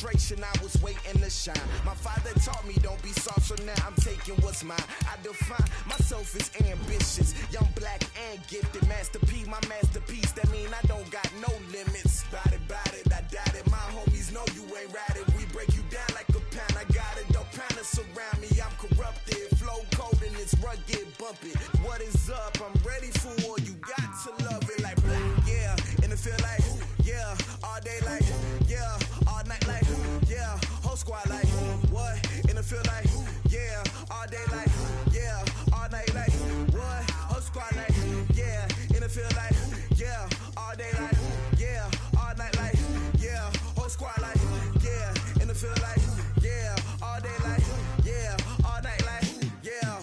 celebration, I was waiting to shine. My father taught me don't be soft, so now I'm taking what's mine. I define myself as ambitious, young, black, and gifted. Master P, my masterpiece, that mean I don't got no limits. Bout it, I doubt it. My homies know you ain't ride it. We break you down like a pound. I got it, don't pound us around me. I'm corrupted, flow cold and it's rugged, bump it. What is up? I'm ready for war. You got to love it like black, yeah. And it feel like, yeah. All day like, yeah. All night like, yeah. Whole squad like, what? And it feel like, yeah. All day like, yeah. All night like, what? Whole squad like, yeah. And it feel like, yeah. All day like, yeah. All night like, yeah. Whole squad like, yeah. And it feel like, yeah. All day like, yeah. All night like, yeah.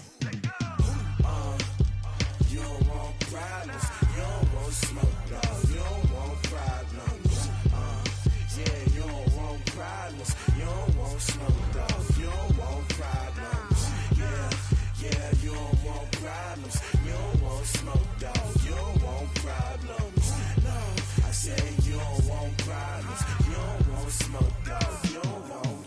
You don't want problems. You don't want smoke, dog. You don't want problems. Yeah, you don't want problems. You don't want smoke, dog. You don't want problems. Yeah, you don't want problems. You don't want smoke, dog. You don't want problems. No, I say you don't want problems. You don't want smoke, dog. You don't want.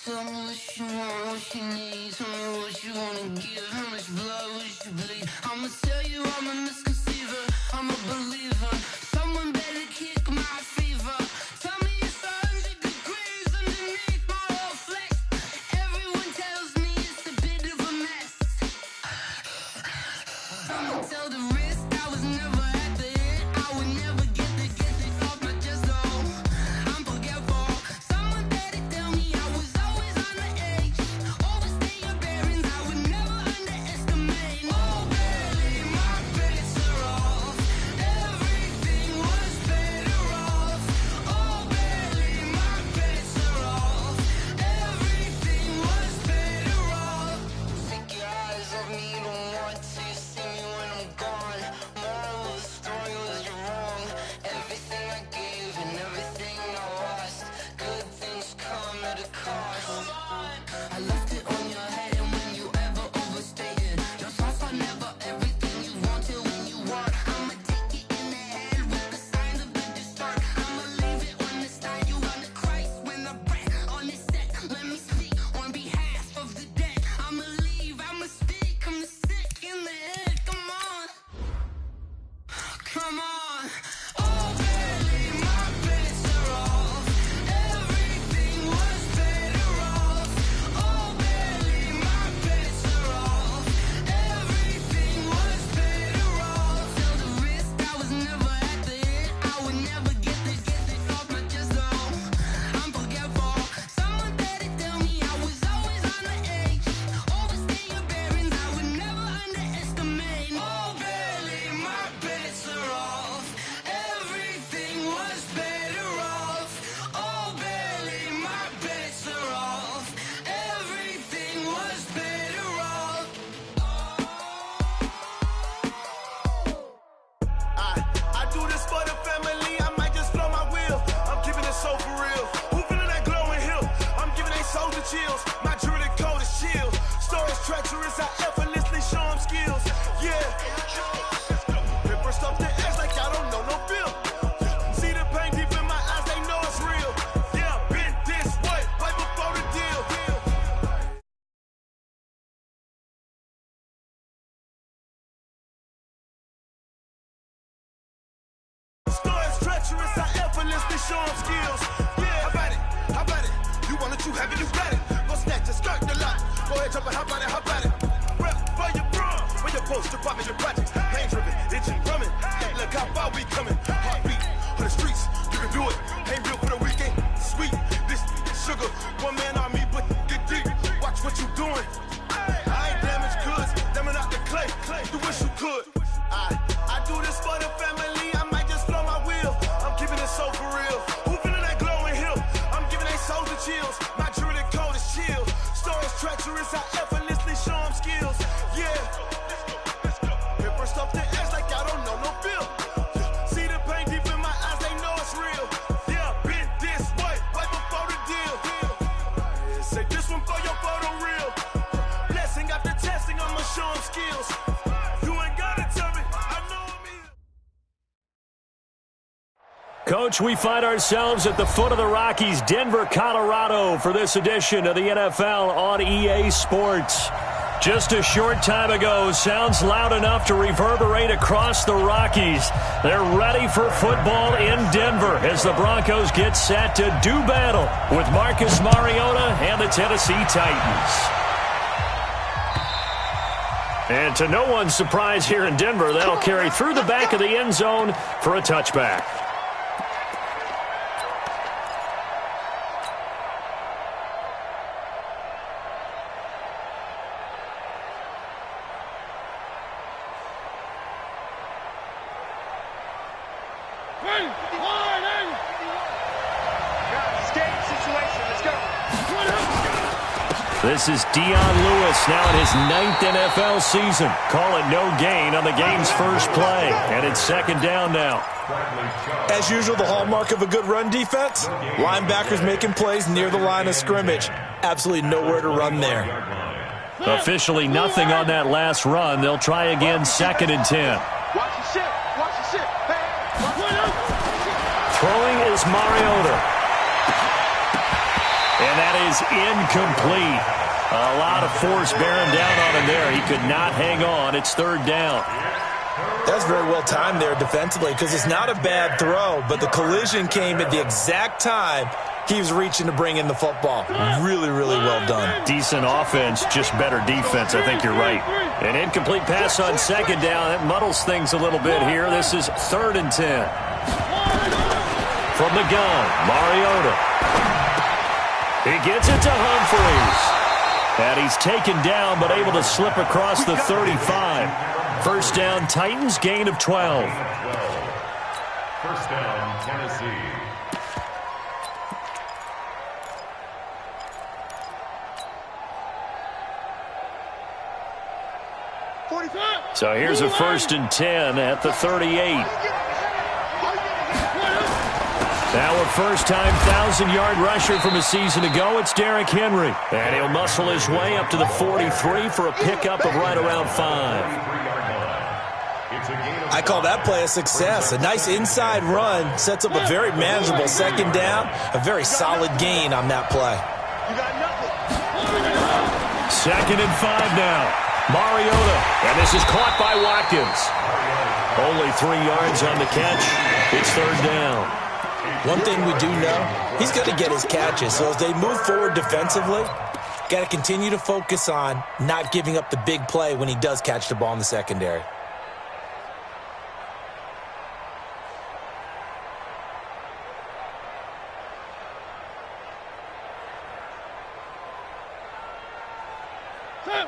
Tell me what you want, what you need. Tell me what you wanna give. How much blood would you bleed? I'ma tell you I'm a misconceiver. I'm a believer. Someone better kick my fever. Tell me it's 100 degrees underneath my whole flesh. Everyone tells me it's a bit of a mess. I'ma tell the risk I was never at the end. I would never get this off my chest though. I'm forgetful. Someone better tell me I was always on the edge. Overstay your bearings, I would never underestimate. Oh baby, my bets are off. Everything was better off. Oh baby, my bets are off. Everything was better off. Take your eyes off me, don't want to see me when I'm gone. Moral of the story was you're wrong. Everything I gave and everything I lost. Good things come at a cost. I left it on your head, and when you ever overstated your thoughts are never everything you want till when you want. I'ma take it in the head with the signs of the distort. I'ma leave it on the side. You on the Christ when the breath on this set. Let me speak on behalf of the dead. I'ma leave, I'ma speak. I'm sick in the head. Come on, come on. Oh baby, my bets are off. Everything was better off. Oh baby, my bets are off. Everything was better off. Till the risk I was never at the end. I would never get this off my chest though. I'm forgetful. Someone better tell me I was always on the edge. Overstay your bearings, I would never underestimate. Oh baby, my bets are off. Everything was better off. Oh baby, my bets are off. Everything was better off. I do this for the family, I might just blow my wheel. I'm keeping it so for real. Who feeling that glowing hill? I'm giving they soldier chills. My jewelry cold is chill. Stories treacherous, I effortlessly show them skills. Yeah. Ripper stuff the edge like y'all don't know no feel. See the pain deep in my eyes, they know it's real. Yeah, been this way, right before the deal. Stories treacherous, I effortlessly show them skills. Yeah, how about it? How about it? You want it, you have it, you got it. Go snatch it, skirt the lot. Go ahead, jump it, how about it? How about it? Rep for your bro, for your post, department, your project. Pain driven, itching, drumming. Hey, look how far we coming. Heartbeat on the streets, you can do it. Ain't built for the weekend. Sweet, this sugar, one man army, but get deep. Watch what you doing. I ain't damaged goods, damn out the clay. You wish you could. I do this for the family, I might just blow my wheel. I'm keeping it so for real. Who feeling that glowing hill? I'm giving they soldier chills. My jewelry cold is chill. Stories treacherous, I effortlessly Coach, we find ourselves at the foot of the Rockies, Denver, Colorado, for this edition of the NFL on EA Sports. Just a short time ago, sounds loud enough to reverberate across the Rockies. They're ready for football in Denver as the Broncos get set to do battle with Marcus Mariota and the Tennessee Titans. And to no one's surprise here in Denver, that'll carry through the back of the end zone for a touchback. This is Dion Lewis now in his 9th NFL season. Call it no gain on the game's first play. And it's second down now. As usual, the hallmark of a good run defense, linebackers making plays near the line of scrimmage. Absolutely nowhere to run there. Officially nothing on that last run. They'll try again, second and 10. Throwing is Mariota. And that is incomplete. A lot of force bearing down on him there. He could not hang on. It's third down. That's very well timed there defensively because it's not a bad throw, but the collision came at the exact time he was reaching to bring in the football. Really, really well done. Decent offense, just better defense. I think you're right. An incomplete pass on second down. That muddles things a little bit here. This is third and 10. From the gun, Mariota. He gets it to Humphries. And he's taken down but able to slip across the 35. First down, Titans, gain of 12. First down, Tennessee. So here's a first and 10 at the 38. Now a first-time 1,000-yard rusher from a season ago, it's Derrick Henry. And he'll muscle his way up to the 43 for a pickup of right around 5. I call that play a success. A nice inside run sets up a very manageable second down. A very solid gain on that play. Second and 5 now. Mariota. And this is caught by Watkins. Only 3 yards on the catch. It's third down. One thing we do know, he's going to get his catches. So as they move forward defensively, got to continue to focus on not giving up the big play when he does catch the ball in the secondary.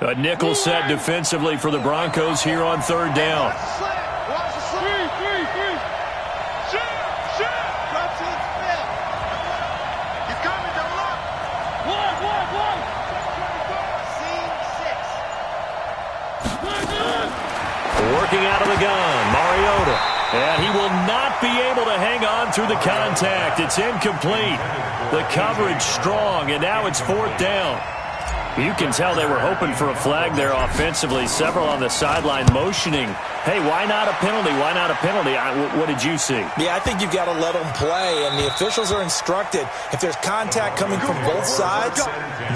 A nickel set defensively for the Broncos here on third down. Working out of the gun, Mariota. And he will not be able to hang on through the contact. It's incomplete. The coverage strong, and now it's fourth down. You can tell they were hoping for a flag there offensively. Several on the sideline motioning. Hey, why not a penalty? Why not a penalty? What did you see? Yeah, I think you've got to let them play, and the officials are instructed. If there's contact coming from both sides,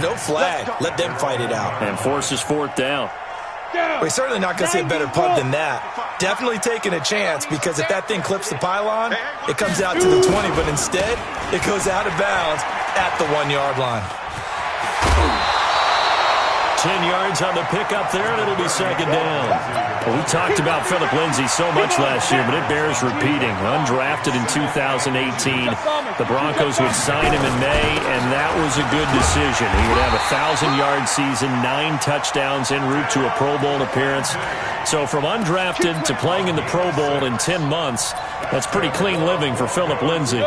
no flag. Let them fight it out. And forces fourth down. We're certainly not going to see a better punt than that. Definitely taking a chance because if that thing clips the pylon, it comes out to the 20, but instead it goes out of bounds at the 1-yard line. 10 yards on the pickup there, and it'll be second down. Well, we talked about Phillip Lindsay so much last year, but it bears repeating. Undrafted in 2018, the Broncos would sign him in May, and that was a good decision. He would have a 1,000-yard season, 9 touchdowns en route to a Pro Bowl appearance. So from undrafted to playing in the Pro Bowl in 10 months, that's pretty clean living for Phillip Lindsay.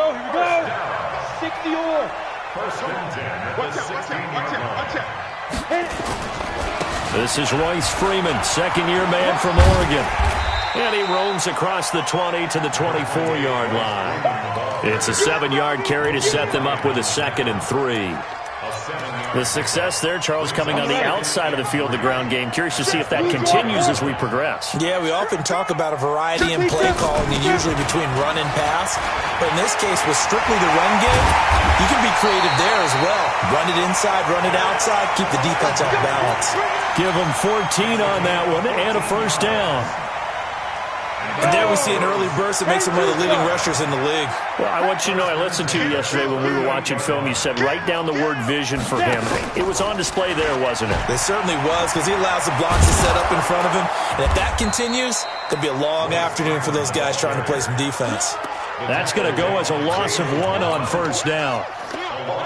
This is Royce Freeman, second-year man from Oregon. And he roams across the 20 to the 24-yard line. It's a 7-yard carry to set them up with a 2nd and 3. The success there, Charles, coming on the outside of the field, the ground game. Curious to see if that continues as we progress. Yeah, we often talk about a variety in play calling, usually between run and pass. But in this case, with strictly the run game, you can be creative there as well. Run it inside, run it outside, keep the defense off balance. Give them 14 on that one and a first down. And there we see an early burst that makes him one of the leading rushers in the league. Well, I want you to know, I listened to you yesterday when we were watching film. You said write down the word vision for him. It was on display there, wasn't it? It certainly was, because he allows the blocks to set up in front of him. And if that continues, it'll be a long afternoon for those guys trying to play some defense. That's going to go as a loss of 1 on first down.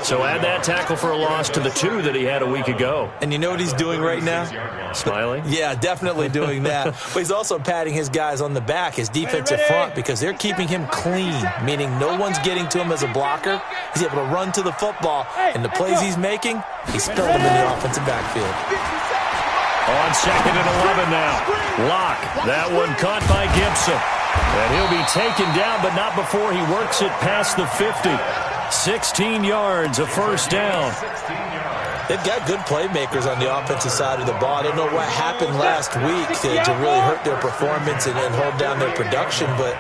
So add that tackle for a loss to the 2 that he had a week ago. And you know what he's doing right now? Smiling? Yeah, definitely doing that. But he's also patting his guys on the back, his defensive front, because they're keeping him clean, meaning no one's getting to him as a blocker. He's able to run to the football, and the plays he's making, he's spilled them in the offensive backfield. On 2nd and 11 now. Locke. That one caught by Gibson. And he'll be taken down, but not before he works it past the 50. 16 yards, a first down. They've got good playmakers on the offensive side of the ball. I don't know what happened last week to really hurt their performance and hold down their production, but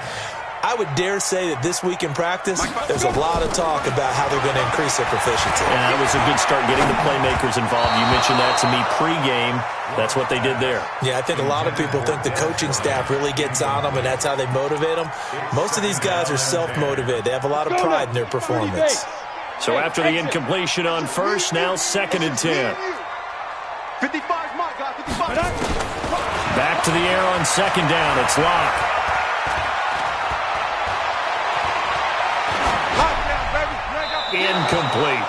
I would dare say that this week in practice, there's a lot of talk about how they're going to increase their proficiency. Yeah, it was a good start getting the playmakers involved. You mentioned that to me pregame. That's what they did there. Yeah, I think a lot of people think the coaching staff really gets on them, and that's how they motivate them. Most of these guys are self-motivated. They have a lot of pride in their performance. So after the incompletion on first, now 2nd and 10. 55's my guy, 55. Back to the air on 2nd down. It's Locke. Incomplete.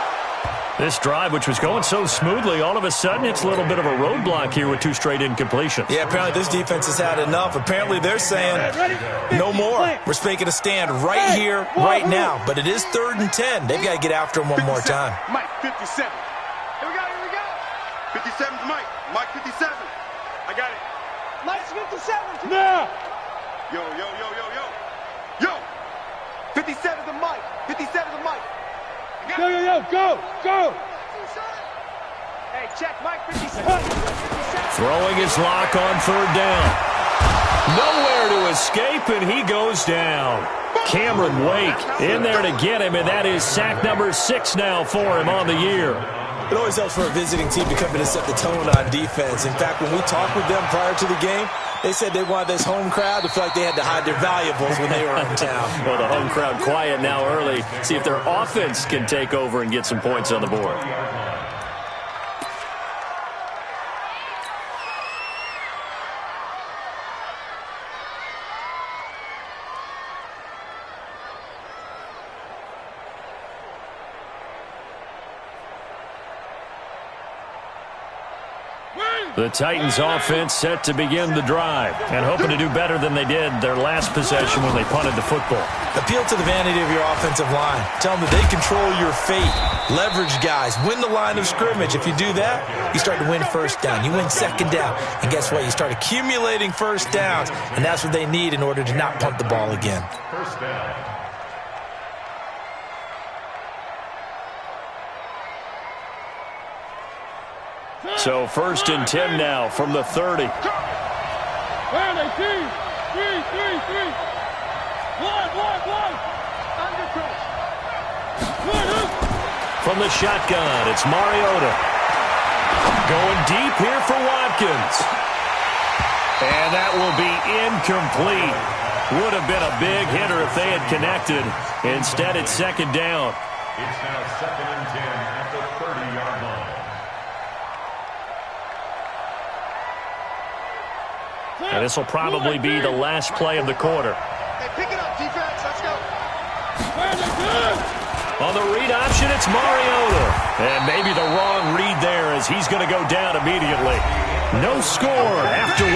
This drive, which was going so smoothly, all of a sudden it's a little bit of a roadblock here with 2 straight incompletions. Yeah, apparently this defense has had enough. Apparently they're saying no more. We're making a stand right here, right now. But it is 3rd and 10. They've got to get after him one more time. Mike, 57. Here we go. 57's Mike. Mike, 57. I got it. Mike's 57. Now. Yo. 57's the Mike. 57's the Mike. Go. Hey, check Mike, 57. Throwing his Locke on 3rd down. Nowhere to escape, and he goes down. Cameron Wake in there to get him, and that is sack number 6 now for him on the year. It always helps for a visiting team to come in and set the tone on defense. In fact, when we talked with them prior to the game, they said they wanted this home crowd to feel like they had to hide their valuables when they were in town. Well, the home crowd quiet now early. See if their offense can take over and get some points on the board. The Titans offense set to begin the drive and hoping to do better than they did their last possession when they punted the football. Appeal to the vanity of your offensive line. Tell them that they control your fate. Leverage guys. Win the line of scrimmage. If you do that, you start to win first down. You win 2nd down. And guess what? You start accumulating first downs. And that's what they need in order to not punt the ball again. First down. So 1st and 10 now from the 30. Where are they? 3. One. Under press. From the shotgun, it's Mariota. Going deep here for Watkins. And that will be incomplete. Would have been a big hitter if they had connected. Instead, it's 2nd down. It's now 2nd and 10 at the 30-yard line. And this will probably be the last play of the quarter. Hey, pick it up, defense. Let's go. On the read option, it's Mariota. And maybe the wrong read there as he's going to go down immediately. No score after 1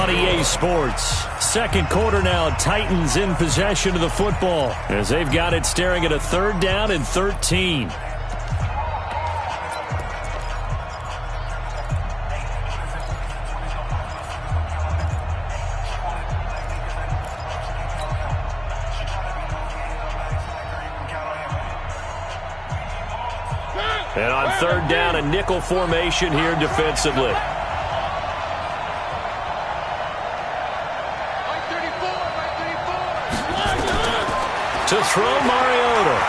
on EA Sports. 2nd quarter now, Titans in possession of the football as they've got it staring at a 3rd down and 13. And on third down, a nickel formation here defensively. To throw, Mariota.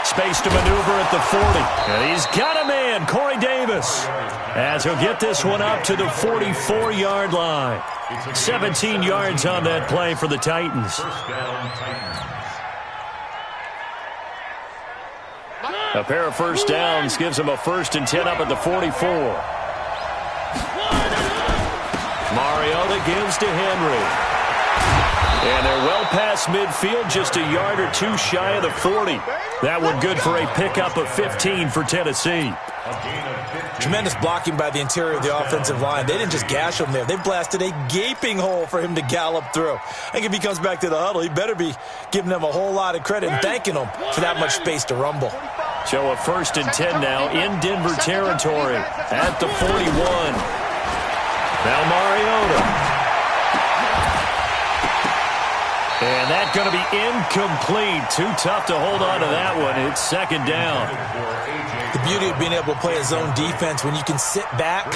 Space to maneuver at the 40. And he's got a man, Corey Davis, as he'll get this one up to the 44-yard line. 17 yards on that play for the Titans. A pair of first downs gives them a 1st and 10 up at the 44. Mariota gives to Henry. And they're well past midfield, just a yard or two shy of the 40. That one good for a pickup of 15 for Tennessee. Tremendous blocking by the interior of the offensive line. They didn't just gash him there. They blasted a gaping hole for him to gallop through. I think if he comes back to the huddle, he better be giving them a whole lot of credit and thanking them for that much space to rumble. So a 1st and 10 now in Denver territory at the 41. Now Mariota. And that's going to be incomplete. Too tough to hold on to that one. It's 2nd down. The beauty of being able to play a zone defense, when you can sit back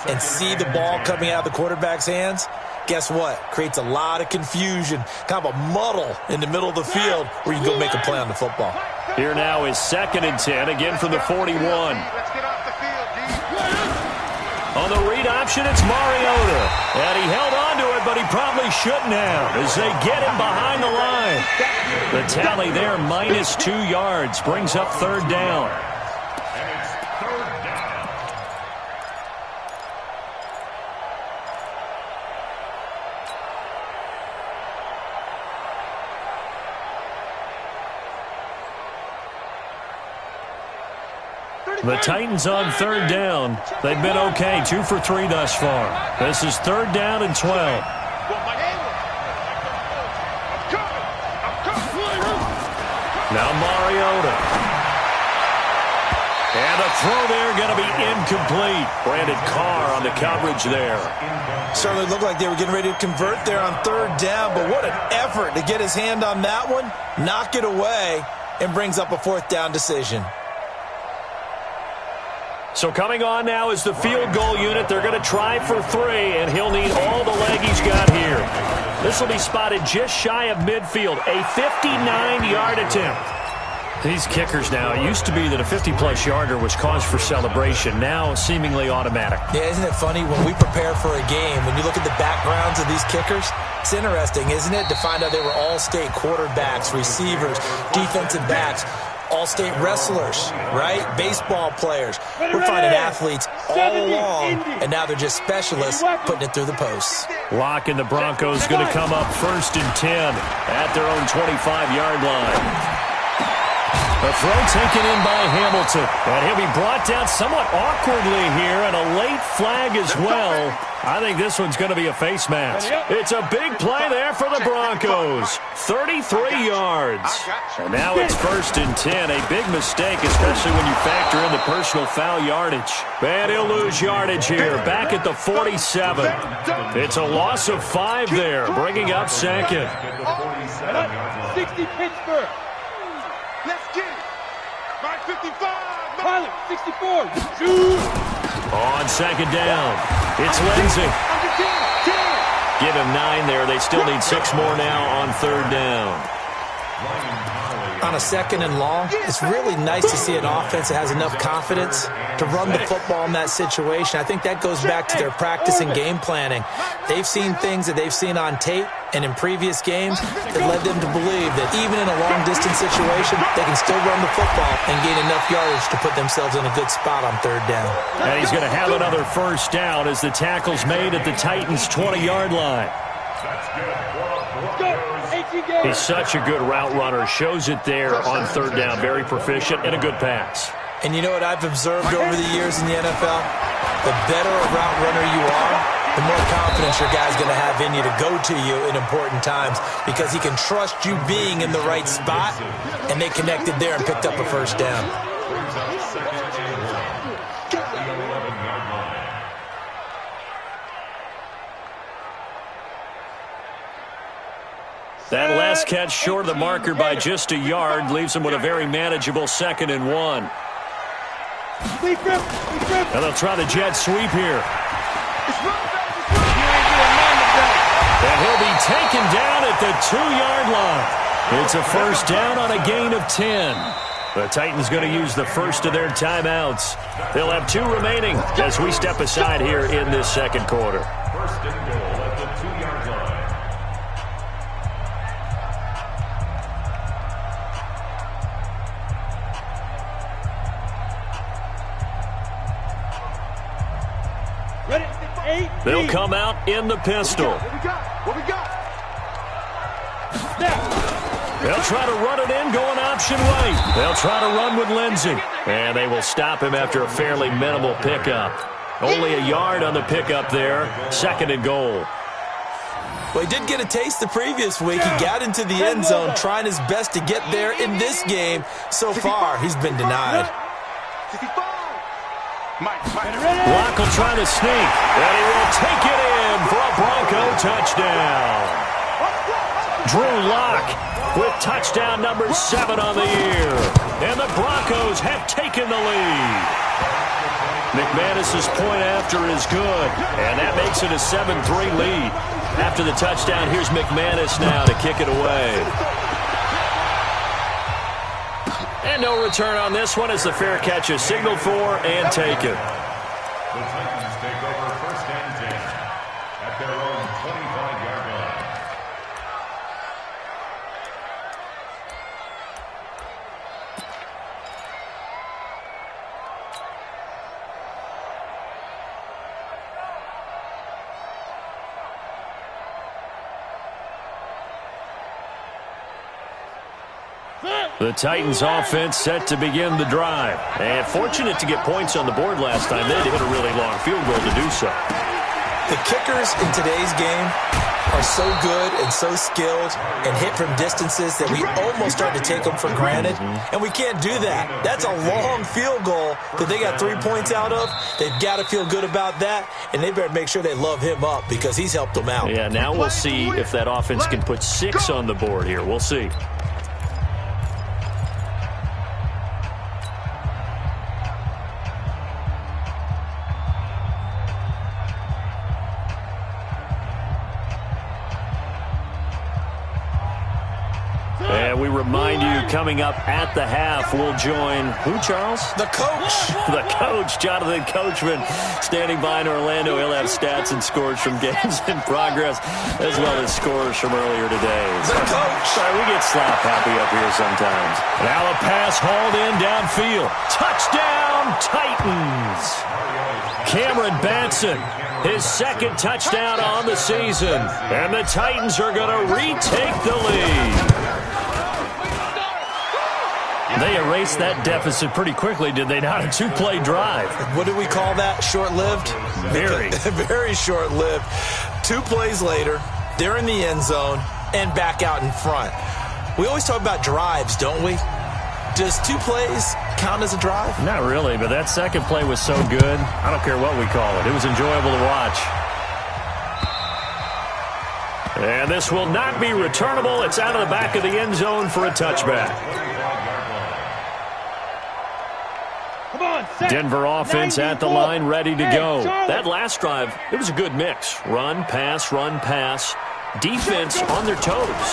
and see the ball coming out of the quarterback's hands, guess what? Creates a lot of confusion, kind of a muddle in the middle of the field where you can go make a play on the football. Here now is 2nd and 10, again from the 41. On the read option, it's Mariota. And he held on to it, but he probably shouldn't have as they get him behind the line. The tally there, -2 yards, brings up 3rd down. The Titans on 3rd down. They've been okay, 2 for 3 thus far. This is 3rd down and 12. Now Mariota. And a throw there going to be incomplete. Brandon Carr on the coverage there. Certainly looked like they were getting ready to convert there on 3rd down, but what an effort to get his hand on that one, knock it away, and brings up a 4th down decision. So coming on now is the field goal unit. They're going to try for 3, and he'll need all the leg he's got here. This will be spotted just shy of midfield, a 59-yard attempt. These kickers now, it used to be that a 50-plus yarder was cause for celebration. Now seemingly automatic. Yeah, isn't it funny when we prepare for a game, when you look at the backgrounds of these kickers, it's interesting, isn't it, to find out they were all-state quarterbacks, receivers, defensive backs, all-state wrestlers, right? Baseball players. We're finding athletes all along, and now they're just specialists putting it through the posts. Lock and the Broncos going to come up 1st and 10 at their own 25-yard line. A throw taken in by Hamilton. And he'll be brought down somewhat awkwardly here, and a late flag as well. I think this one's going to be a face mask. It's a big play there for the Broncos. 33 yards. And now it's 1st and 10. A big mistake, especially when you factor in the personal foul yardage. And he'll lose yardage here, back at the 47. It's a loss of 5 there, bringing up 2nd. 60 Pittsburgh. Let's get it. 555. Pilot, 64. Shoot. On 2nd down, it's Lindsay. Give him 9 there. They still need 6 more now on 3rd down. On a 2nd and long, it's really nice to see an offense that has enough confidence to run the football in that situation. I think that goes back to their practice and game planning. They've seen things that they've seen on tape and in previous games that led them to believe that even in a long-distance situation, they can still run the football and gain enough yardage to put themselves in a good spot on 3rd down. And he's going to have another 1st down as the tackle's made at the Titans' 20-yard line. He's such a good route runner. Shows it there on 3rd down. Very proficient and a good pass. And you know what I've observed over the years in the NFL? The better a route runner you are, the more confidence your guy's going to have in you to go to you in important times because he can trust you being in the right spot, and they connected there and picked up a 1st down. That last catch short of the marker by just a yard leaves them with a very manageable 2nd and 1. And they'll try the jet sweep here. And he'll be taken down at the 2-yard line. It's a first down on a gain of 10. The Titans going to use the first of their timeouts. They'll have 2 remaining as we step aside here in this second quarter. First and goal at the 2-yard line. They'll come out in the pistol. What we got? They'll try to run it in, going option right. They'll try to run with Lindsey. And they will stop him after a fairly minimal pickup. Only a yard on the pickup there. 2nd and goal. Well, he did get a taste the previous week. He got into the end zone trying his best to get there in this game. So far, he's been denied. Locke will try to sneak, and he will take it in for a Bronco touchdown. Drew Locke with touchdown number 7 on the year. And the Broncos have taken the lead. McManus's point after is good, and that makes it a 7-3 lead. After the touchdown, here's McManus now to kick it away. And no return on this one as the fair catch is signaled for and taken. The Titans take over 1st and 10 at their own 25-yard line. The Titans offense set to begin the drive. And fortunate to get points on the board last time. They had to hit a really long field goal to do so. The kickers in today's game are so good and so skilled and hit from distances that we almost start to take them for granted. And we can't do that. That's a long field goal that they got 3 points out of. They've got to feel good about that, and they better make sure they love him up because he's helped them out. Yeah, now we'll see if that offense can put 6 on the board here. We'll see. And we remind you, coming up at the half, we'll join who, Charles? The coach. The coach, Jonathan Coachman, standing by in Orlando. He'll have stats and scores from games in progress, as well as scores from earlier today. The coach. Sorry, we get slap happy up here sometimes. Now a pass hauled in downfield. Touchdown, Titans. Cameron Batson, his 2nd touchdown on the season. And the Titans are going to retake the lead. They erased that deficit pretty quickly, did they not? A 2-play drive. What do we call that? Short-lived? Very. Very short-lived. 2 plays later, they're in the end zone and back out in front. We always talk about drives, don't we? Does 2 plays count as a drive? Not really, but that 2nd play was so good. I don't care what we call it. It was enjoyable to watch. And this will not be returnable. It's out of the back of the end zone for a touchback. Denver offense at the line, ready to go. That last drive, it was a good mix. Run, pass, defense on their toes.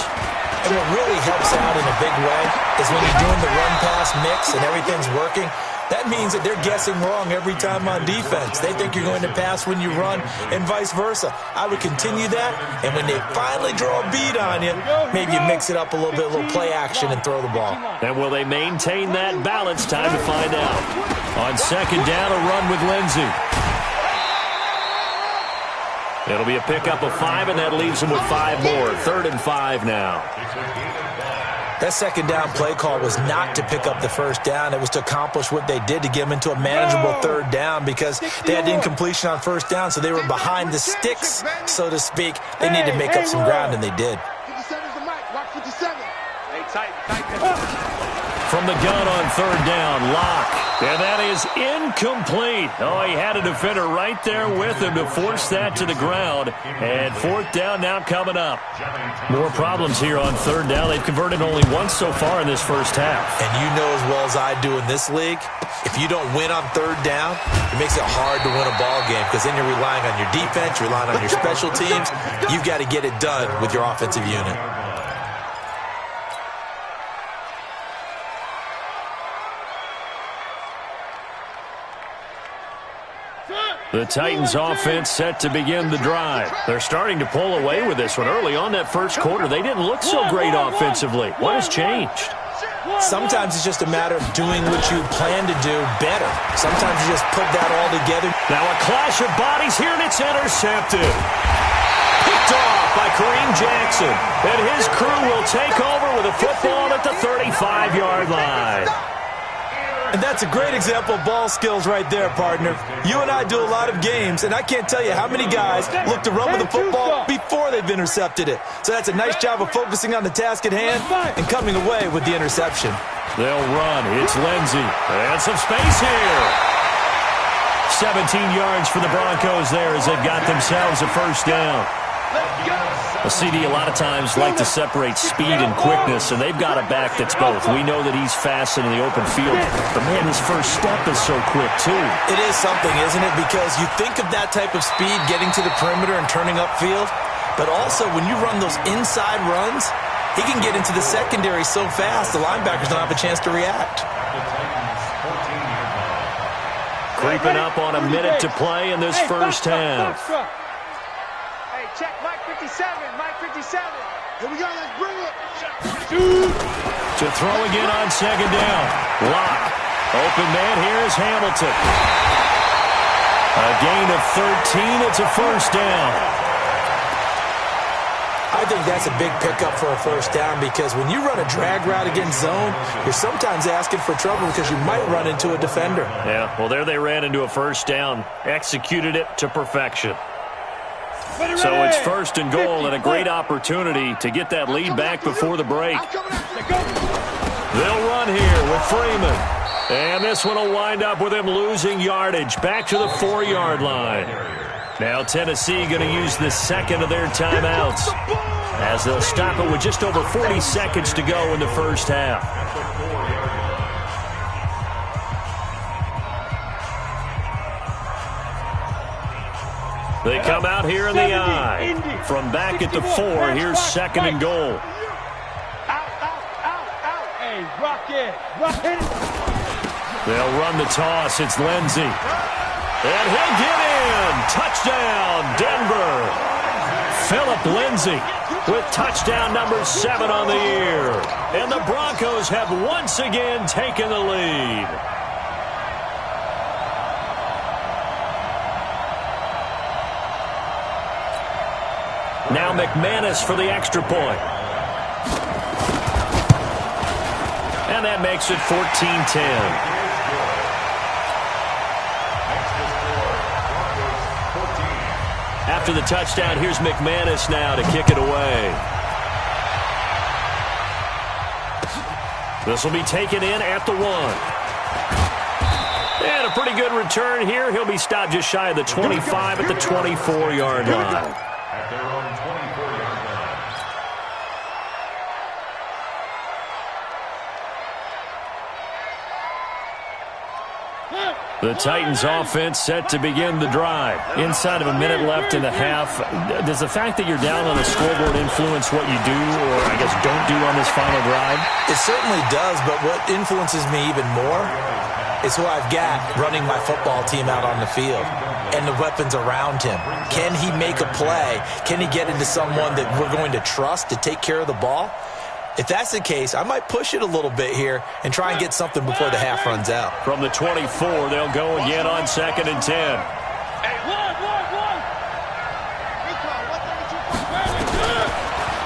And what really helps out in a big way is when you're doing the run-pass mix and everything's working, that means that they're guessing wrong every time on defense. They think you're going to pass when you run and vice versa. I would continue that, and when they finally draw a bead on you, maybe you mix it up a little bit, a little play action, and throw the ball. And will they maintain that balance? Time to find out. On 2nd down, a run with Lindsey. It'll be a pickup of 5, and that leaves them with 5 more. 3rd and 5 now. That 2nd down play call was not to pick up the first down. It was to accomplish what they did to get them into a manageable 3rd down because they had incompletion on 1st down, so they were behind the sticks, so to speak. They needed to make up some ground, and they did. 57's the mic. Watch 57. From the gun on third down, Locke. And that is incomplete. Oh, he had a defender right there with him to force that to the ground. And fourth down now coming up. More problems here on third down. They've converted only once so far in this first half. And you know as well as I do in this league, if you don't win on third down, it makes it hard to win a ball game because then you're relying on your defense, you're relying on your special teams. You've got to get it done with your offensive unit. The Titans offense set to begin the drive. They're starting to pull away with this one. Early on that first quarter, they didn't look so great offensively. What has changed? Sometimes it's just a matter of doing what you plan to do better. Sometimes you just put that all together. Now a clash of bodies here, and it's intercepted. Picked off by Kareem Jackson. And his crew will take over with a football at the 35-yard line. And that's a great example of ball skills right there, partner. You and I do a lot of games, and I can't tell you how many guys look to run with the football before they've intercepted it. So that's a nice job of focusing on the task at hand and coming away with the interception. They'll run. It's Lindsey. And some space here. 17 yards for the Broncos there as they've got themselves a first down. A CD a lot of times like to separate speed and quickness, and they've got a back that's both. We know that he's fast in the open field, but man, his first step is so quick too. It is something, isn't it? Because you think of that type of speed getting to the perimeter and turning upfield, but also when you run those inside runs, he can get into the secondary so fast the linebackers don't have a chance to react. Creeping up on a minute to play in this first half. Check, Mike 57, Mike 57. Here we go, let's bring it. Shoot. To throw again on second down. Locke. Open man, here's Hamilton. A gain of 13, it's a first down. I think that's a big pickup for a first down because when you run a drag route against zone, you're sometimes asking for trouble because you might run into a defender. Yeah, well, there they ran into a first down, executed it to perfection. So it's first and goal and a great opportunity to get that lead back before the break. They'll run here with Freeman. And this one will wind up with him losing yardage back to the 4-yard line. Now Tennessee going to use the second of their timeouts as they'll stop it with just over 40 seconds to go in the first half. They come out here in the I. From back at the 4, here's second and goal. Hey, rock it. Rock it. They'll run the toss. It's Lindsey. And he'll get in. Touchdown, Denver. Philip Lindsey with touchdown number 7 on the year. And the Broncos have once again taken the lead. Now McManus for the extra point. And that makes it 14-10. After the touchdown, here's McManus now to kick it away. This will be taken in at the 1. And a pretty good return here. He'll be stopped just shy of the 25 at the 24-yard line. At their own 24-yard line. The Titans offense set to begin the drive. Inside of a minute left in the half. Does the fact that you're down on the scoreboard influence what you do, or I guess don't do on this final drive? It certainly does, but what influences me even more is who I've got running my football team out on the field and the weapons around him. Can he make a play? Can he get into someone that we're going to trust to take care of the ball? If that's the case, I might push it a little bit here and try and get something before the half runs out. From the 24, they'll go again on 2nd and 10.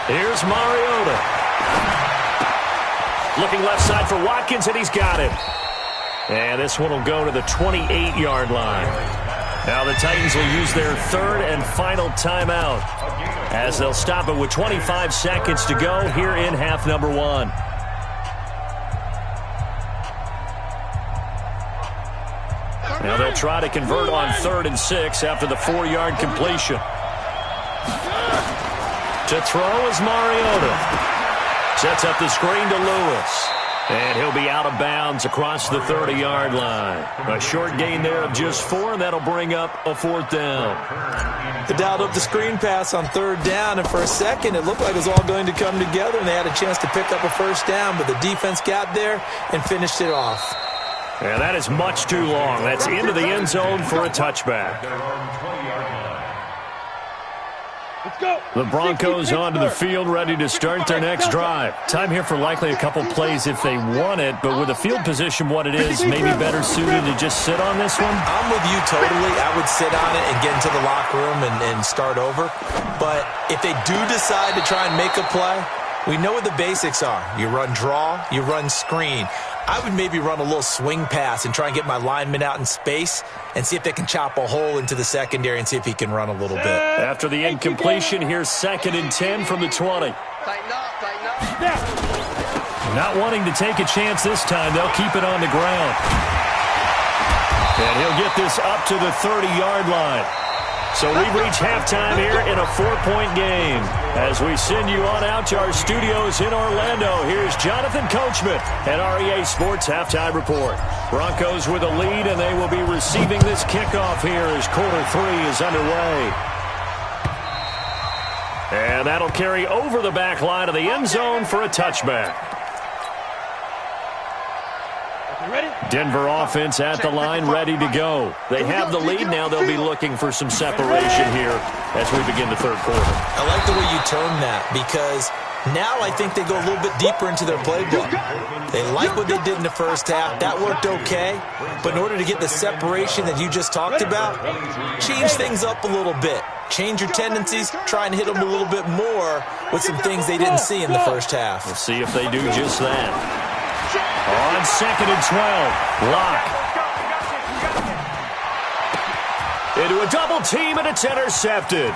Here's Mariota. Looking left side for Watkins, and he's got it. And this one will go to the 28-yard line. Now the Titans will use their third and final timeout as they'll stop it with 25 seconds to go here in half number 1. Now they'll try to convert on 3rd and 6 after the 4-yard completion. To throw is Mariota. Sets up the screen to Lewis. And he'll be out of bounds across the 30-yard line. A short gain there of just 4, and that'll bring up a 4th down. They dialed up the screen pass on 3rd down, and for a second it looked like it was all going to come together, and they had a chance to pick up a 1st down, but the defense got there and finished it off. And that is much too long. That's into the end zone for a touchback. The Broncos onto the field, ready to start their next drive. Time here for likely a couple plays if they want it, but with the field position what it is, maybe better suited to just sit on this one? I'm with you totally. I would sit on it and get into the locker room and start over. But if they do decide to try and make a play, we know what the basics are. You run draw, you run screen. I would maybe run a little swing pass and try and get my lineman out in space and see if they can chop a hole into the secondary and see if he can run a little bit. After the incompletion, here's 2nd and 10 from the 20. Not wanting to take a chance this time, they'll keep it on the ground. And he'll get this up to the 30-yard line. So we've reached halftime here in a 4-point game. As we send you on out to our studios in Orlando, here's Jonathan Coachman at REA Sports Halftime Report. Broncos with a lead, and they will be receiving this kickoff here as quarter 3 is underway. And that'll carry over the back line of the end zone for a touchback. Denver offense at the line, ready to go. They have the lead now. They'll be looking for some separation here as we begin the 3rd quarter. I like the way you term that because now I think they go a little bit deeper into their playbook. They like what they did in the first half. That worked okay. But in order to get the separation that you just talked about, change things up a little bit. Change your tendencies. Try and hit them a little bit more with some things they didn't see in the first half. We'll see if they do just that. On 2nd and 12, Locke. Into a double team, and it's intercepted.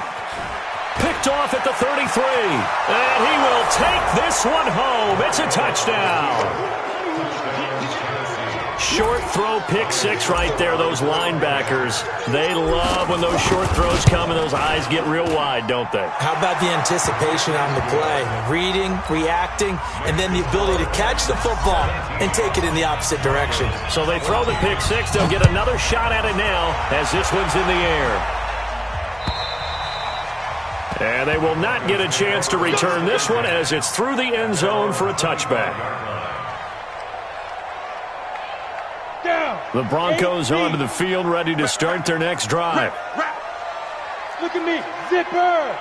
Picked off at the 33. And he will take this one home. It's a touchdown. Short throw, pick 6 right there. Those linebackers, they love when those short throws come and those eyes get real wide, don't they? How about the anticipation on the play? Reading, reacting, and then the ability to catch the football and take it in the opposite direction. So they throw the pick 6. They'll get another shot at it now as this one's in the air. And they will not get a chance to return this one as it's through the end zone for a touchback. The Broncos onto the field, ready to start their next drive. Look at me, zipper.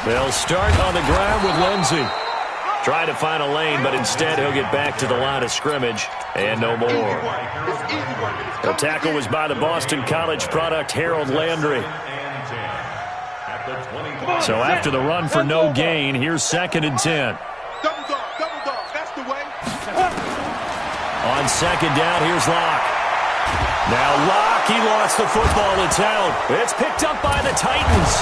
They'll start on the ground with Lindsey. Try to find a lane, but instead he'll get back to the line of scrimmage and no more. The tackle was by the Boston College product Harold Landry. So after the run for no gain, here's 2nd and 10. Double dog, that's the way. On 2nd down, here's Locke. Now Locke, he lost the football. It's held. It's picked up by the Titans.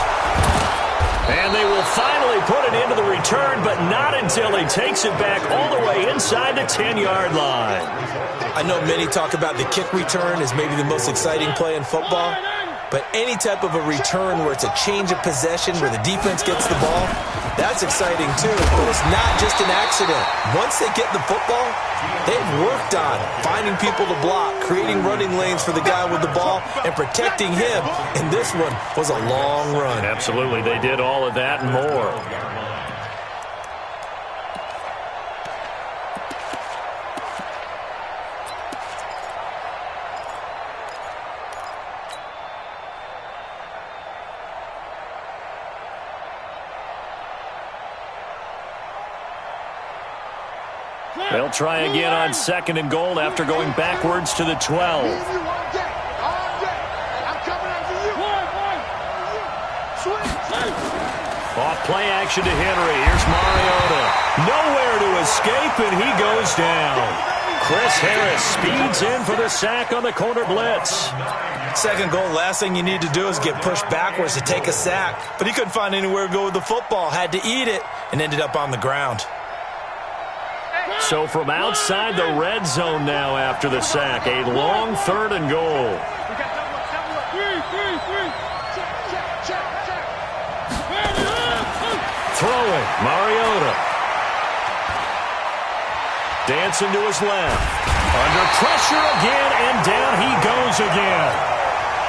And they will finally put it into the return, but not until he takes it back all the way inside the 10-yard line. I know many talk about the kick return as maybe the most exciting play in football, but any type of a return where it's a change of possession, where the defense gets the ball, that's exciting too, but it's not just an accident. Once they get the football, they've worked on finding people to block, creating running lanes for the guy with the ball, and protecting him. And this one was a long run. Absolutely, they did all of that and more. They'll try again on 2nd and goal after going backwards to the 12. Off play action to Henry. Here's Mariota. Nowhere to escape, and he goes down. Chris Harris speeds in for the sack on the corner blitz. 2nd goal, last thing you need to do is get pushed backwards to take a sack. But he couldn't find anywhere to go with the football. Had to eat it and ended up on the ground. So from outside the red zone now after the sack, a long 3rd and goal. Throwing, Mariota. Dancing to his left. Under pressure again, and down he goes again.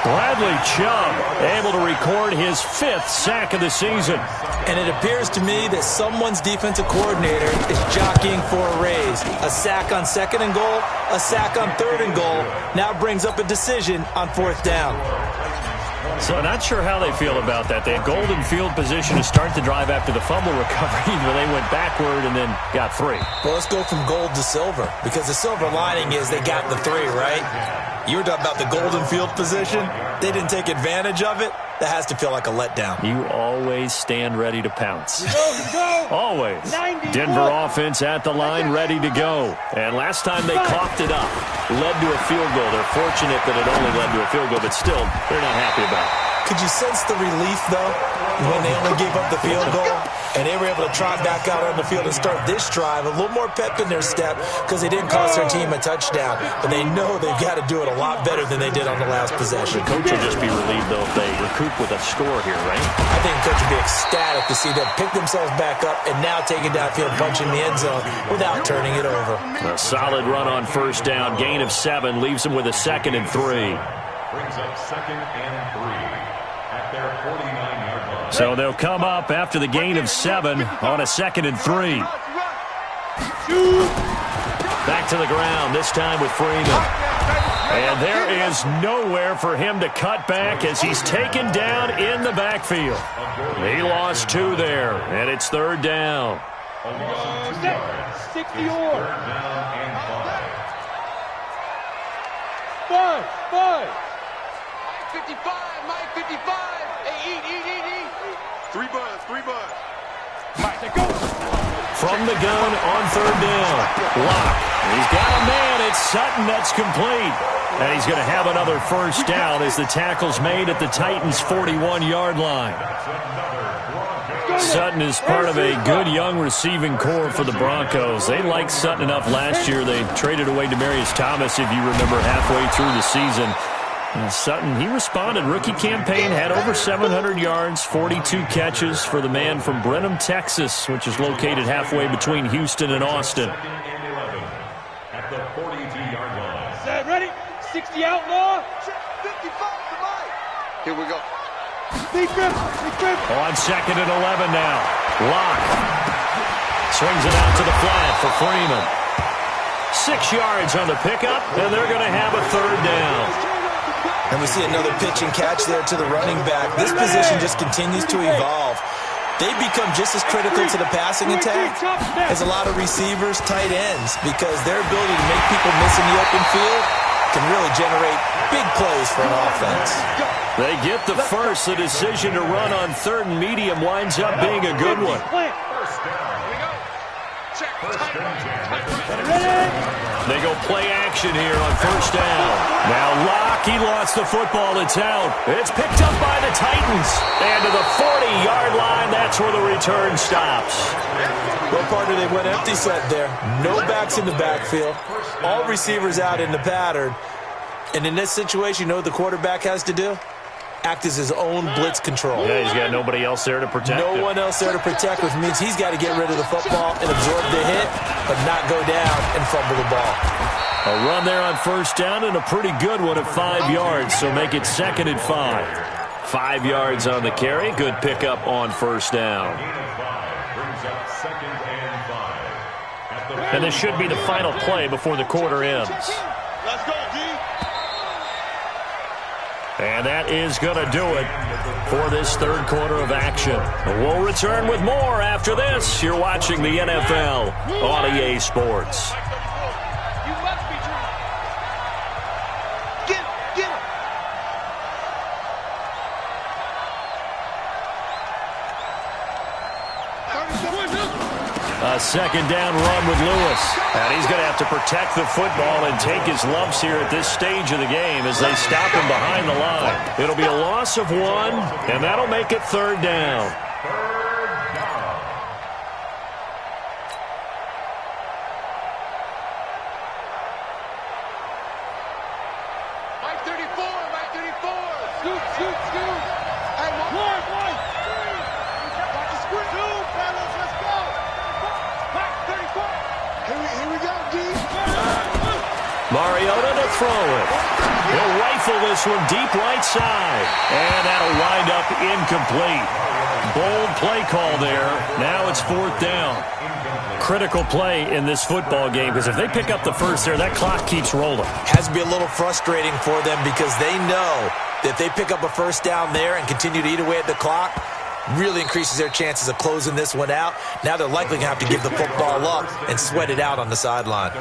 Bradley Chubb able to record his 5th sack of the season. And it appears to me that someone's defensive coordinator is jockeying for a raise. A sack on 2nd and goal, a sack on 3rd and goal, now brings up a decision on 4th down. So not sure how they feel about that. They had golden field position to start the drive after the fumble recovery, but they went backward and then got 3. Well, let's go from gold to silver, because the silver lining is they got the 3, right? You were talking about the golden field position. They didn't take advantage of it. That has to feel like a letdown. You always stand ready to pounce. Go. Always. Denver offense at the line, ready to go. And last time they coughed it up, led to a field goal. They're fortunate that it only led to a field goal, but still, they're not happy about it. Could you sense the relief, though, when they only gave up the field goal and they were able to trot back out on the field and start this drive? A little more pep in their step because they didn't cost their team a touchdown, but they know they've got to do it a lot better than they did on the last possession. The coach will just be relieved, though, if they recoup with a score here, right? I think the coach will be ecstatic to see them pick themselves back up and now take it downfield, punch in the end zone without turning it over. A solid run on 1st down, gain of 7, leaves them with a 2nd and 3. Brings up 2nd and 3. Their 49-yard line. So they'll come up after the gain of 7 on a 2nd and 3. Back to the ground, this time with Freeman. And there is nowhere for him to cut back as he's taken down in the backfield. He lost 2 there, and it's 3rd down. 60 or 3rd down and 5. 55, Mike 55. Hey, eat. 3 buds. Mike, go. From the gun on 3rd down. Lock. He's got a man. It's Sutton that's complete. And he's going to have another 1st down as the tackle's made at the Titans' 41-yard line. Sutton is part of a good young receiving core for the Broncos. They liked Sutton enough last year. They traded away Demaryius Thomas, if you remember, halfway through the season. And Sutton, he responded. Rookie campaign, had over 700 yards, 42 catches for the man from Brenham, Texas, which is located halfway between Houston and Austin. at the 42-yard line. Set, ready? 60 outlaw. 55 to Mike. Here we go. Big grip. On 2nd and 11 now. Lock. Swings it out to the flat for Freeman. 6 yards on the pickup, and they're going to have a 3rd down. And we see another pitch and catch there to the running back. This position just continues to evolve. They become just as critical to the passing attack as a lot of receivers, tight ends, because their ability to make people miss in the open field can really generate big plays for an offense. They get the first. The decision to run on 3rd and medium winds up being a good one. First down. Here we go. Check. First and 10. Ready? They go play action here on 1st down. Now Locke, he lost the football. It's out. It's picked up by the Titans. And to the 40-yard line, that's where the return stops. Well, partner, they went empty set there. No backs in the backfield. All receivers out in the pattern. And in this situation, you know what the quarterback has to do? Act as his own blitz control. Yeah, he's got nobody else there to protect him. No one else there to protect, which means he's got to get rid of the football and absorb the hit, but not go down and fumble the ball. A run there on 1st down and a pretty good one at 5 yards, so make it 2nd and 5. 5 yards on the carry. Good pickup on 1st down. Brings up 2nd and 5. And this should be the final play before the quarter ends. Let's go, D. And that is going to do it for this 3rd quarter of action. We'll return with more after this. You're watching the NFL on EA Sports. You must be true. Get him. A 2nd down run with Lewis. And he's going to have to protect the football and take his lumps here at this stage of the game as they stop him behind the line. It'll be a loss of 1, and that'll make it 3rd down. Mariota to throw it. He'll rifle this one deep right side. And that'll wind up incomplete. Bold play call there. Now it's 4th down. Critical play in this football game because if they pick up the first there, that clock keeps rolling. Has to be a little frustrating for them because they know that if they pick up a first down there and continue to eat away at the clock, really increases their chances of closing this one out. Now they're likely going to have to give the football up and sweat it out on the sideline.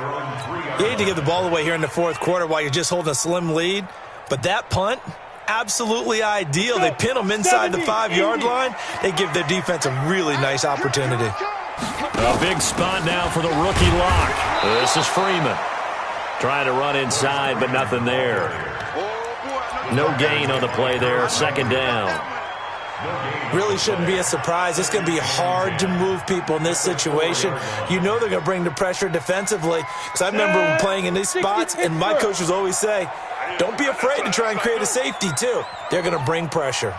You need to give the ball away here in the 4th quarter while you're just holding a slim lead. But that punt, absolutely ideal. They pin them inside the 5-yard line. They give their defense a really nice opportunity. A big spot now for the rookie lock. This is Freeman. Trying to run inside, but nothing there. No gain on the play there. 2nd down. Really shouldn't be a surprise. It's going to be hard to move people in this situation. You know they're going to bring the pressure defensively. Because I remember playing in these spots, and my coaches always say, don't be afraid to try and create a safety, too. They're going to bring pressure.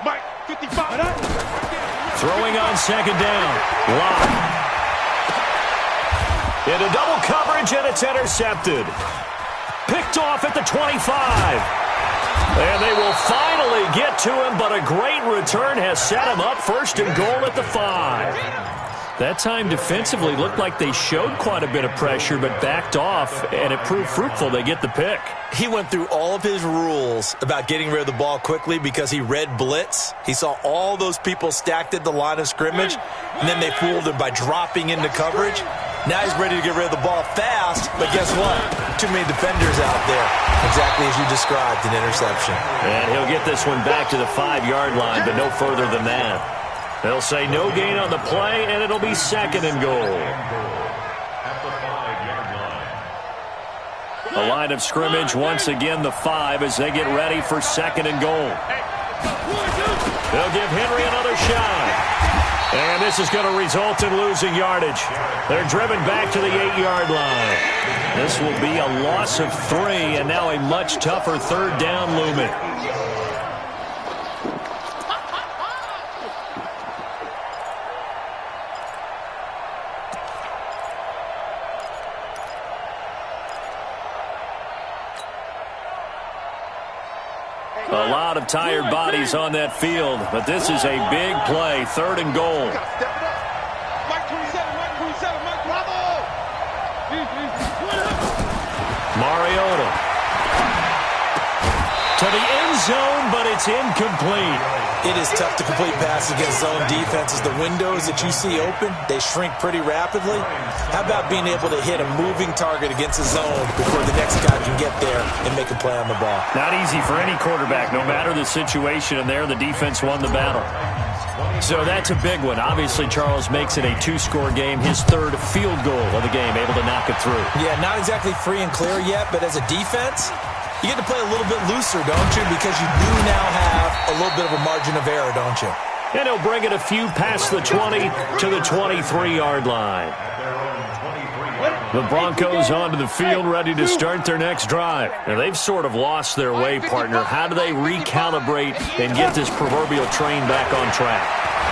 Mike, 55. Throwing on 2nd down. Lock. Into double coverage, and it's intercepted. Picked off at the 25. And they will finally get to him, but a great return has set him up 1st and goal at the 5. That time defensively looked like they showed quite a bit of pressure, but backed off, and it proved fruitful. They get the pick. He went through all of his rules about getting rid of the ball quickly because he read blitz. He saw all those people stacked at the line of scrimmage, and then they fooled him by dropping into coverage. Now he's ready to get rid of the ball fast, but guess what? Too many defenders out there. Exactly as you described, an interception. And he'll get this one back to the 5-yard line, but no further than that. They'll say no gain on the play, and it'll be 2nd and goal. At the 5-yard line. A line of scrimmage, once again the 5 as they get ready for 2nd and goal. They'll give Henry another shot. And this is going to result in losing yardage. They're driven back to the 8-yard line. This will be a loss of 3, and now a much tougher 3rd down looming. A lot of tired bodies on that field, but this is a big play. 3rd and goal. Mike 27, Mike Bravo. Mariota to the end zone, but it's incomplete. It is tough to complete passes against zone defenses. The windows that you see open, they shrink pretty rapidly. How about being able to hit a moving target against a zone before the next guy can get there and make a play on the ball? Not easy for any quarterback, no matter the situation, and there the defense won the battle. So that's a big one. Obviously, Charles makes it a 2-score game, his 3rd field goal of the game, able to knock it through. Yeah, not exactly free and clear yet, but as a defense, you get to play a little bit looser, don't you? Because you do now have a little bit of a margin of error, don't you? And he'll bring it a few past the 20 to the 23-yard line. The Broncos onto the field, ready to start their next drive. Now, they've sort of lost their way, partner. How do they recalibrate and get this proverbial train back on track?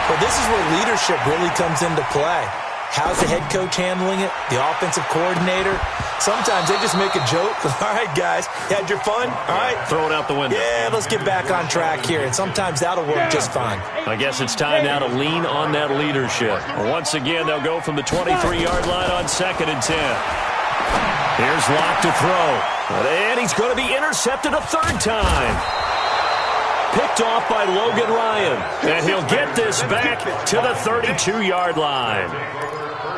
Well, this is where leadership really comes into play. How's the head coach handling it? The offensive coordinator? Sometimes they just make a joke. All right, guys, you had your fun? All right. Throw it out the window. Yeah, let's get back on track here. And sometimes that'll work just fine. I guess it's time now to lean on that leadership. Once again, they'll go from the 23-yard line on 2nd and 10. Here's Locke to throw. And he's going to be intercepted a 3rd time. Picked off by Logan Ryan. And he'll get this back to the 32-yard line.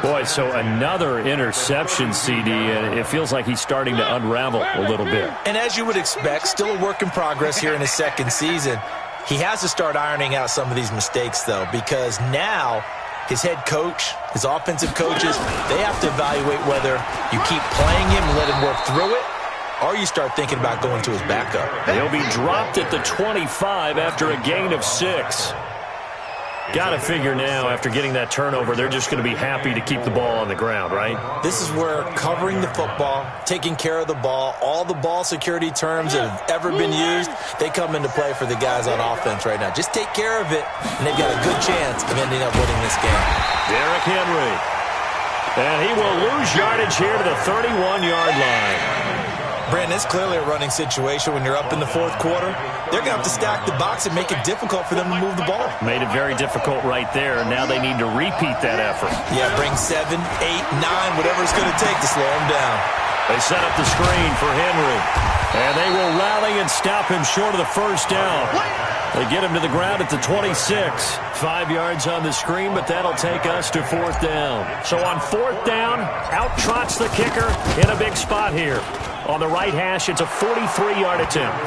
Boy, so another interception, CD, and it feels like he's starting to unravel a little bit. And as you would expect, still a work in progress here in his 2nd season. He has to start ironing out some of these mistakes, though, because now his head coach, his offensive coaches, they have to evaluate whether you keep playing him and let him work through it, or you start thinking about going to his backup. He'll be dropped at the 25 after a gain of 6. Got to figure now, after getting that turnover, they're just going to be happy to keep the ball on the ground, right? This is where covering the football, taking care of the ball, all the ball security terms that have ever been used, they come into play for the guys on offense right now. Just take care of it, and they've got a good chance of ending up winning this game. Derrick Henry. And he will lose yardage here to the 31-yard line. Brandon, it's clearly a running situation when you're up in the fourth quarter. They're going to have to stack the box and make it difficult for them to move the ball. Made it very difficult right there. Now they need to repeat that effort. Yeah, bring 7, 8, 9, whatever it's going to take to slow them down. They set up the screen for Henry. And they will rally and stop him short of the first down. They get him to the ground at the 26. 5 yards on the screen, but that'll take us to fourth down. So on fourth down, out trots the kicker in a big spot here. On the right hash, it's a 43-yard attempt.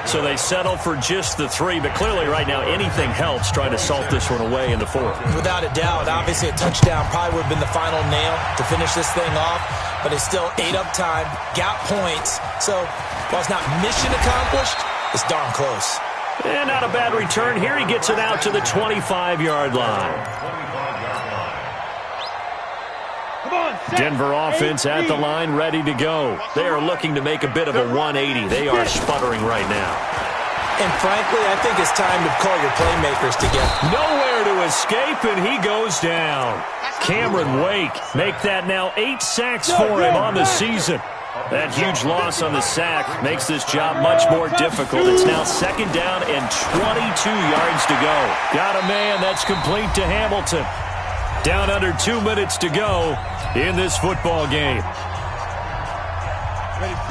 So they settle for just the 3, but clearly right now anything helps trying to salt this one away in the fourth. Without a doubt, obviously a touchdown probably would have been the final nail to finish this thing off, but it's still ate up time, got points. So while it's not mission accomplished, it's darn close. And not a bad return here. He gets it out to the 25-yard line. Denver offense at the line, ready to go. They are looking to make a bit of a 180. They are sputtering right now. And frankly, I think it's time to call your playmakers together. Nowhere to escape, and he goes down. Cameron Wake, make that now 8 sacks for him on the season. That huge loss on the sack makes this job much more difficult. It's now second down and 22 yards to go. Got a man that's complete to Hamilton. Down under 2 minutes to go in this football game.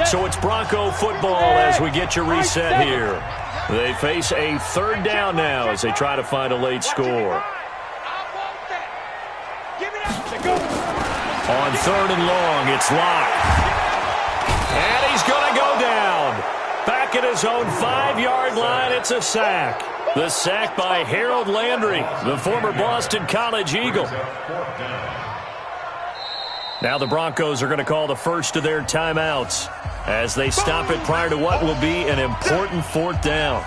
So it's Bronco football as we get your reset here. They face a third down now as they try to find a late score. On third and long, it's locked. And he's going to go down. Back at his own 5-yard line, it's a sack. The sack by Harold Landry, the former Boston College Eagle. Now the Broncos are going to call the first of their timeouts as they stop it prior to what will be an important fourth down.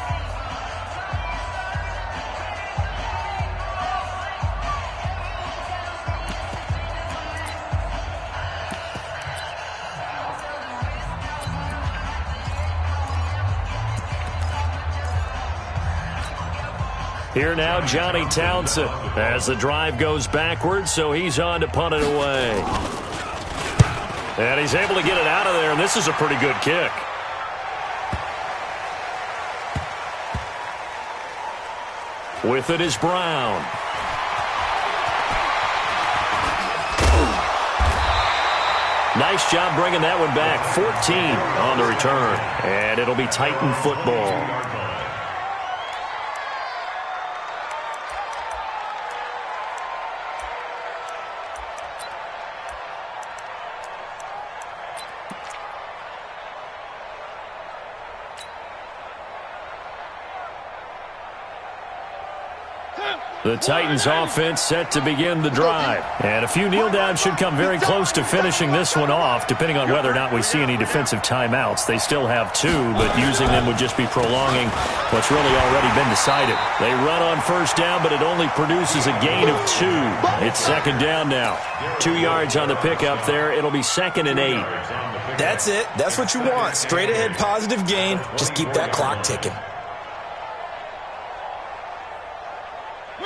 Here now, Johnny Townsend, as the drive goes backwards, so he's on to punt it away. And he's able to get it out of there, and this is a pretty good kick. With it is Brown. Nice job bringing that one back. 14 on the return, and it'll be Titan football. The Titans offense set to begin the drive. And a few kneel downs should come very close to finishing this one off, depending on whether or not we see any defensive timeouts. They still have 2, but using them would just be prolonging what's really already been decided. They run on first down, but it only produces a gain of 2. It's second down now. 2 yards on the pickup there. It'll be second and 8. That's it. That's what you want. Straight ahead positive gain. Just keep that clock ticking.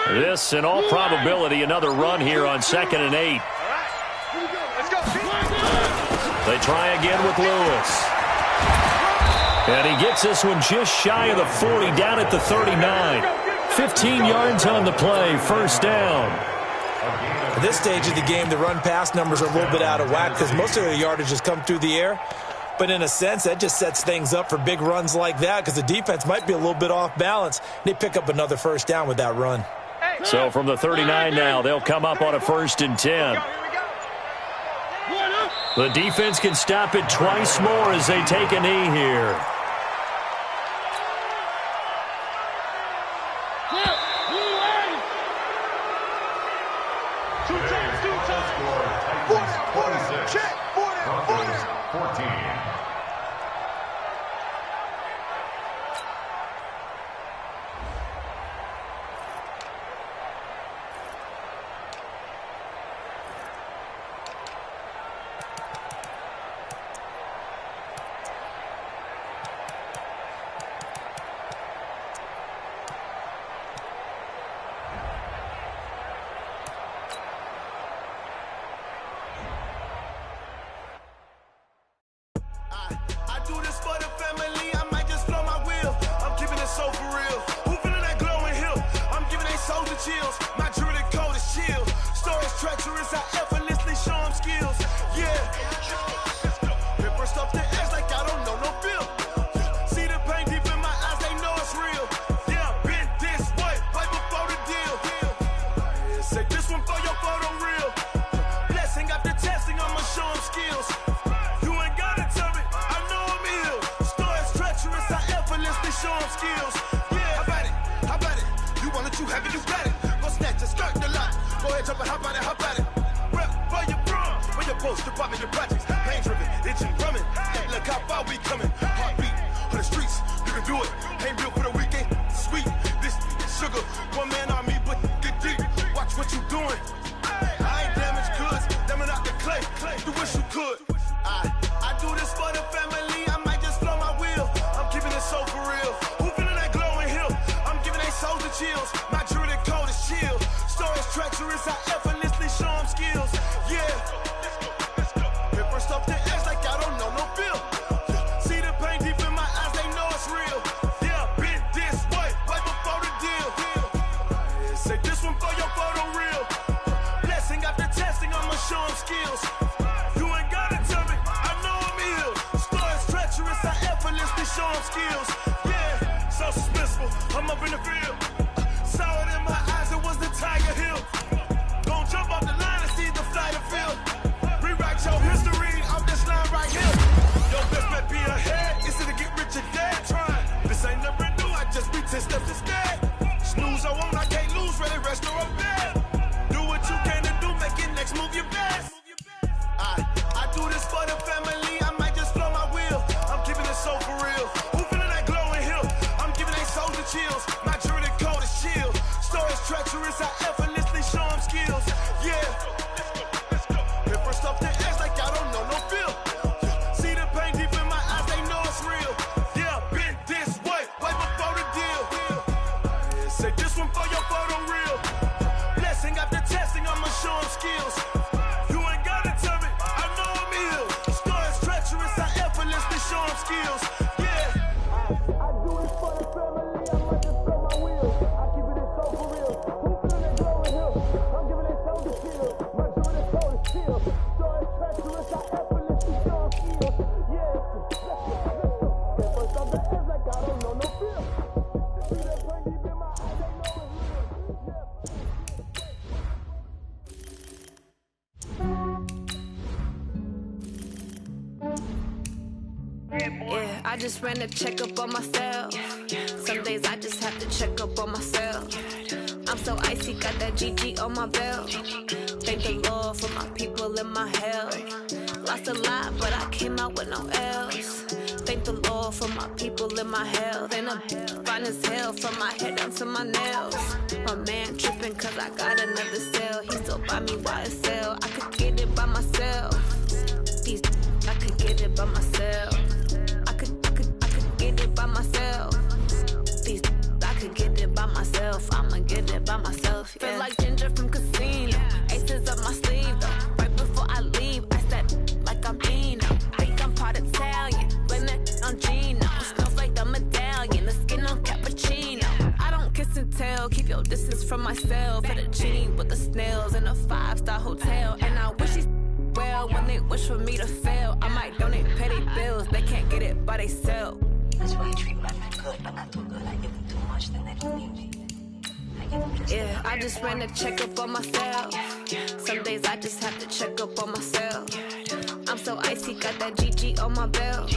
This, in all probability, another run here on second and 8. They try again with Lewis. And he gets this one just shy of the 40, down at the 39. 15 yards on the play, first down. At this stage of the game, the run-pass numbers are a little bit out of whack because most of their yardage has come through the air. But in a sense, that just sets things up for big runs like that because the defense might be a little bit off balance. They pick up another first down with that run. So from the 39 now, they'll come up on a first and 10. The defense can stop it twice more as they take a knee here. could. I do this for the family. I might just blow my wheel. I'm keeping it so for real. Who feeling that glowing hill? I'm giving they souls the chills. My jewelry code is chill. Stories treacherous. I effortlessly show them skills. Yeah. Hit first up the edge like I don't know no feel. See the pain deep in my eyes. They know it's real. Yeah, been this way right before the deal. Say this one for your photo real. Blessing after testing. I'ma show them skills. You ain't gotta tell me. I know I'm ill. Stories treacherous. I effortlessly show them skills. Yeah, so suspenseful. I'm up in the field. Saw it in my eyes. It was the Tiger Hill. Gon' jump off the line and see the flight of field. Rewrite your history off this line right here. Your best bet be ahead. Is it to get rich or dead? Trying. This ain't never new. I just be 10 steps instead. Snooze I won't. I can't lose. Ready, rest or I'm dead. Do what you can to do. Make it next move your best. I do this for the family. I might just blow my wheel. I'm keeping it so for real. Who feeling that glowing hill? I'm giving they souls the chills. My jewelry code is chill. Stories treacherous. I effortlessly show them skills. Yeah. Hit first up the edge like I don't know no feel. See the pain deep in my eyes. They know it's real. Yeah, been this way before the deal. Say this one for your photo real. Blessing after testing. I'ma show them skills. You ain't gotta tell me. I know I'm ill. Stories treacherous. I effortlessly show them skills. Yeah. I do it for the family. I might just blow my wheel. I keep it so for real. Who feeling that glowing hill? I'm giving it so the shield. My jewelry code is chill. Stories treacherous. I effortlessly show them skills. Yeah. Let's go. Get first off the edge like I don't know no feel. See that pain deep in my eyes. They know it's real. Yeah, I just ran a checkup on myself. Some days I just have to check up on myself. I'm so icy, got that GG on my belt. Thank the Lord for my people and my health. Lost a lot, but I came out with no L's. Thank the Lord for my people and my health. And I'm fine as hell from my head down to my nails. My man tripping cause I got another cell. He still buy me YSL. I could get it by myself. These I could get it by myself. I could get it by myself. These I could get it by myself. I'ma get it by myself. Yeah. Feel like Ginger from Casino. Aces up my sleeve though. Right before I leave, I said like I'm Dino. Think I'm part Italian. Blame that on Gino. Smells like the medallion. The skin on cappuccino. I don't kiss and tell. Keep your distance from myself. At a genie with the snails in a 5-star hotel. And I wish he's well when they wish for me to fail. I might donate petty bills. They can't get it by themselves. That's why you treat black men good, but not too good. I give them too much, then they don't need me. Yeah, I just ran a checkup on myself. Some days I just have to check up on myself. I'm so icy, got that GG on my belt.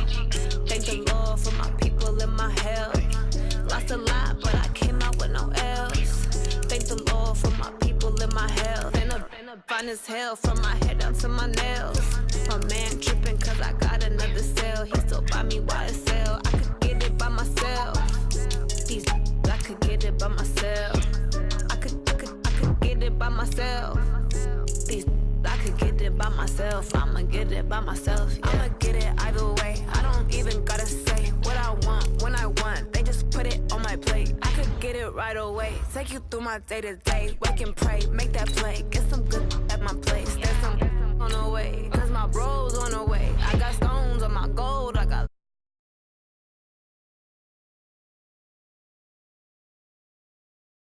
Thank the Lord for my people and my health. Lost a lot, but I came out with no L's. Thank the Lord for my people and my health. And I'm fine as hell from my head down to my nails. My man tripping cause I got another cell. He still buy me YSL. I could get it by myself. These I could get it by myself. I could get it by myself. These I could get it by myself. I'ma get it by myself. Yeah. I'ma get it either way. I don't even gotta say what I want when I want. They just put it on my plate. I could get it right away. Take you through my day to day. Wake and pray, make that play. Get some good at my place. There's some on the way, cause my bro's on the way. I got stones